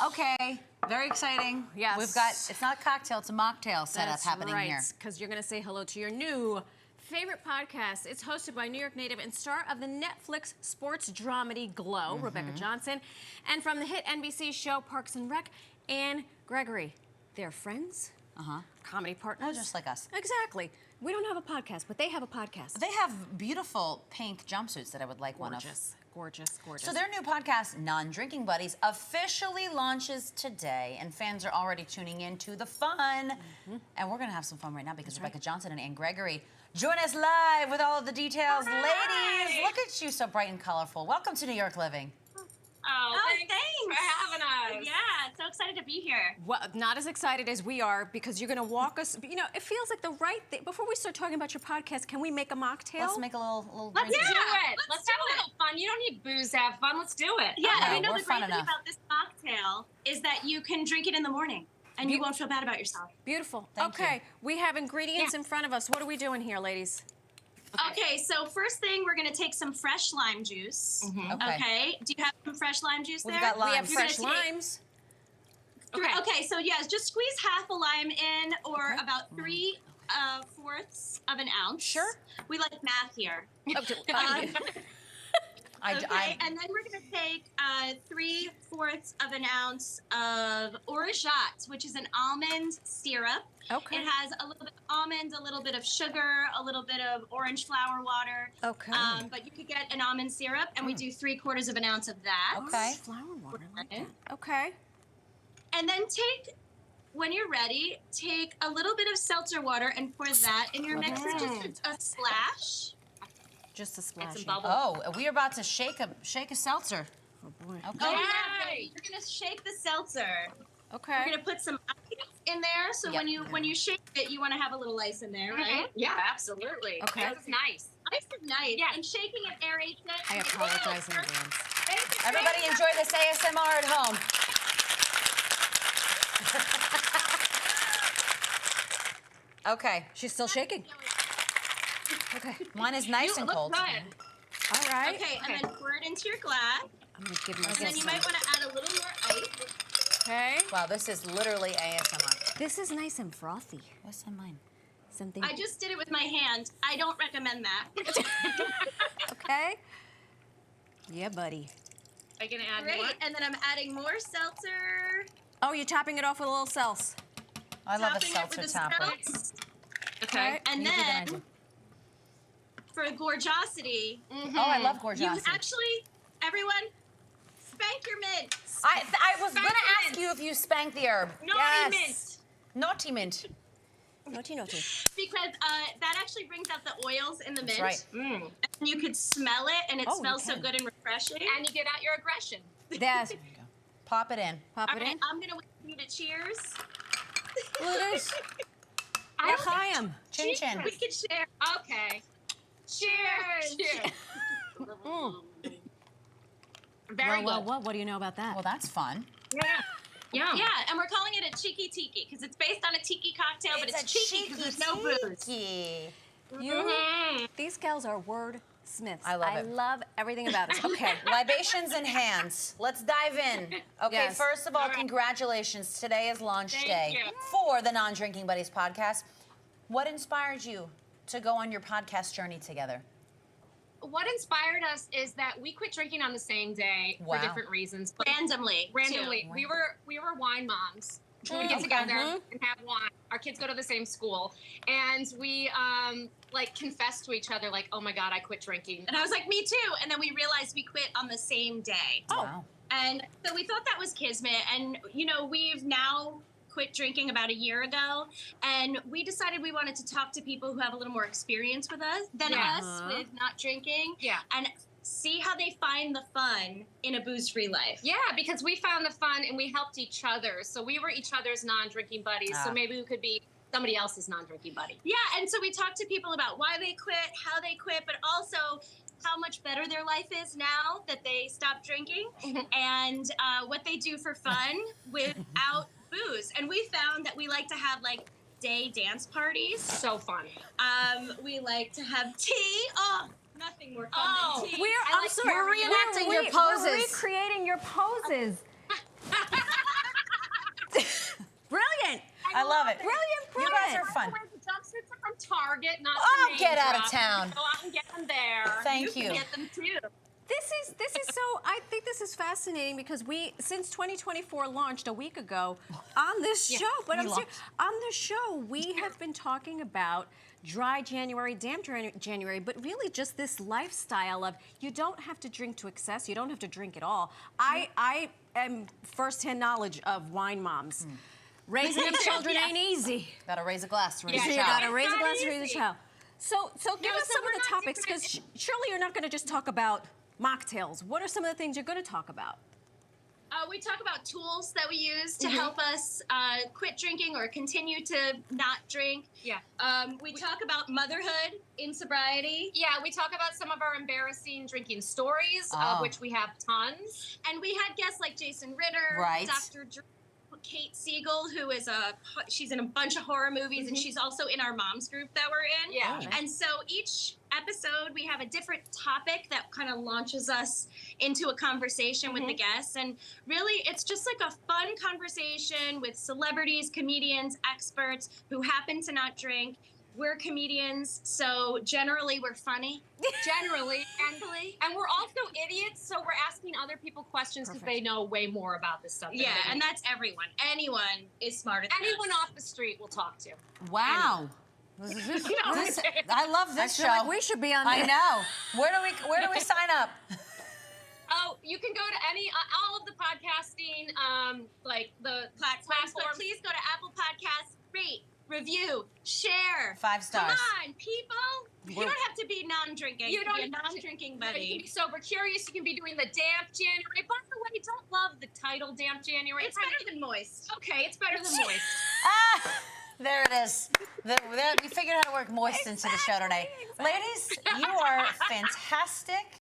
Okay, very exciting. Yes. We've got, it's not a cocktail, it's a mocktail setup happening here. Because you're going to say hello to your new favorite podcast. It's hosted by New York native and star of the Netflix sports dramedy Glow, Rebekka Johnson, and from the hit NBC show Parks and Rec, and Gregory. They're friends, comedy partners. Oh, just like us. Exactly. We don't have a podcast, but they have a podcast. They have beautiful pink jumpsuits that I would like one of. Gorgeous. So their new podcast, Non-Drinking Buddies, officially launches today, and fans are already tuning in to the fun. And we're going to have some fun right now because Rebekka Johnson and Gregory join us live with all of the details. Hi. Ladies, look at you, so bright and colorful. Welcome to New York Living. Oh, thanks for having us. Yeah, so excited to be here. Well, not as excited as we are because you're going to walk us. You know, it feels like the right thing. Before we start talking about your podcast, can we make a mocktail? Let's make a little Let's do drink. it. Let's have a little fun. You don't need booze to have fun. Let's do it. Yeah, Yeah, and you know we're the great fun thing enough. about this mocktail is that you can drink it in the morning and you won't feel bad about yourself. Beautiful. Thank you. Okay, we have ingredients in front of us. What are we doing here, ladies? Okay, so first thing, we're gonna take some fresh lime juice. Okay. Okay, do you have some fresh lime juice We've there? got lime. We have You're fresh limes. Okay, so yes, just squeeze half a lime in, or about 3/4 of an ounce. Sure. We like math here. Okay. And then we're going to take 3/4 of an ounce of orgeat, which is an almond syrup. Okay. It has a little bit of almond, a little bit of sugar, a little bit of orange flower water. Okay. But you could get an almond syrup, and we do 3/4 of an ounce of that. Okay. Flower water. I like that. Okay. And then when you're ready, take a little bit of seltzer water and pour that in your mixer, just a splash. Just a splash. Some bubbles. Oh, we are about to shake a seltzer. Oh boy. Okay. Oh, yeah, baby. You're gonna shake the seltzer. Okay. We're gonna put some ice in there, so Yep. when you shake it, you want to have a little ice in there, right? Yeah, absolutely. Okay. This is nice. Ice is nice. Yeah. And shaking it aerates it. I apologize in advance. Everybody enjoy this ASMR at home. Okay. She's still shaking. Okay. Mine is nice and Look cold. good. All right. Okay, and then pour it into your glass. I'm gonna give And myself then you some. might want to add a little more ice. Okay. Wow, this is literally ASMR. This is nice and frothy. What's in mine? Something. I just did it with my hand. I don't recommend that. Okay. Yeah, buddy. Are you gonna add Great. more? And then I'm adding more seltzer. Oh, you're topping it off with a little seltz. I love a topping it seltzer with topper. seltz. Okay. And You do that, I then do. for gorgeosity, Oh, I love you gorgeous. actually, everyone, spank your mints. I was gonna ask you if you spanked the herb. Naughty mint. Naughty mint. Naughty. Because that actually brings out the oils in the mint. Right. And you could smell it, and it Oh, you smells so can. good and refreshing. And you get out your aggression. That's Pop it in. pop All it right, in. I'm going to wait for you to cheers. Look at this. I don't L'chaim. Chin chin. We could share. Okay. Cheers. Cheers. Very Well, good. what do you know about that? Well, that's fun. Yeah. Yeah. Yeah, and we're calling it a cheeky tiki because it's based on a tiki cocktail, but it's cheeky because there's no booze. cheeky. These gals are wordsmiths. I love it. I love everything about it. Okay. Libations in hands. Let's dive in. Okay, Yes. first of all, right. congratulations. Today is launch Thank day you. for the Non-Drinking Buddies podcast. What inspired you to go on your podcast journey together? What inspired us is that we quit drinking on the same day Wow. for different reasons. But Randomly. randomly, too. we were wine moms. We would get Okay. together and have wine. Our kids go to the same school, and we like confessed to each other, like, "Oh my God, I quit drinking." And I was like, me too. And then we realized we quit on the same day. Wow. And so we thought that was kismet. And, you know, we've now quit drinking about a year ago. And we decided we wanted to talk to people who have a little more experience with us than Yeah. us with not drinking. Yeah. And see how they find the fun in a booze-free life. Yeah, because we found the fun and we helped each other. So we were each other's non-drinking buddies. Ah. So maybe we could be somebody else's non-drinking buddy. Yeah, and so we talked to people about why they quit, how they quit, but also how much better their life is now that they stopped drinking, and what they do for fun without booze. And we found that we like to have like day dance parties. So fun. We like to have tea. Oh, nothing more fun than tea. I'm sorry. We're reenacting your poses. We're recreating your poses. I love it. Brilliant You guys plan. are fun. The jumpsuits are from Target, not Oh, from get out of Drop. town. Go out and get them there. Thank you. Get them too. This is so. I think this is fascinating because since 2024 launched a week ago on this show, but we I'm serious, on the show we have been talking about dry January, damp January, but really just this lifestyle of you don't have to drink to excess, you don't have to drink at all. I am firsthand knowledge of wine moms. Raising them children ain't easy. Gotta raise a glass, raise So a you child. gotta raise a not glass, raise a easy. child. So give us so some of we're the not topics, doing because surely you're not gonna just talk about mocktails. What are some of the things you're gonna talk about? We talk about tools that we use to help us quit drinking or continue to not drink. Yeah. We talk about motherhood in sobriety. Yeah, we talk about some of our embarrassing drinking stories, Oh. of which we have tons. And we had guests like Jason Ritter, Right. Dr. Kate Siegel, who is she's in a bunch of horror movies, and she's also in our moms group that we're in. Yeah. Oh. And so each episode we have a different topic that kind of launches us into a conversation with the guests. And really it's just like a fun conversation with celebrities, comedians, experts who happen to not drink. We're comedians, so generally we're funny. Generally. And we're also idiots, so we're asking other people questions because they know way more about this stuff. than Yeah, we and do. that's everyone. Anyone is smarter than anyone us. off the street we'll talk to. Wow. I love this I show. feel like we should be on I there. know. Where do we sign up? Oh, you can go to all of the podcasting, like the Platforms, but please go to Apple Podcasts, rate, review, share. 5 stars. Come on, people. You don't have to be non-drinking. You don't be a have to- non-drinking You can buddy. be sober curious. You can be doing the damp January. By the way, don't love the title damp January. It's better than moist. Okay, it's better than moist. Ah, there it is. We figured out how to work moist into the show today. Ladies, you are fantastic.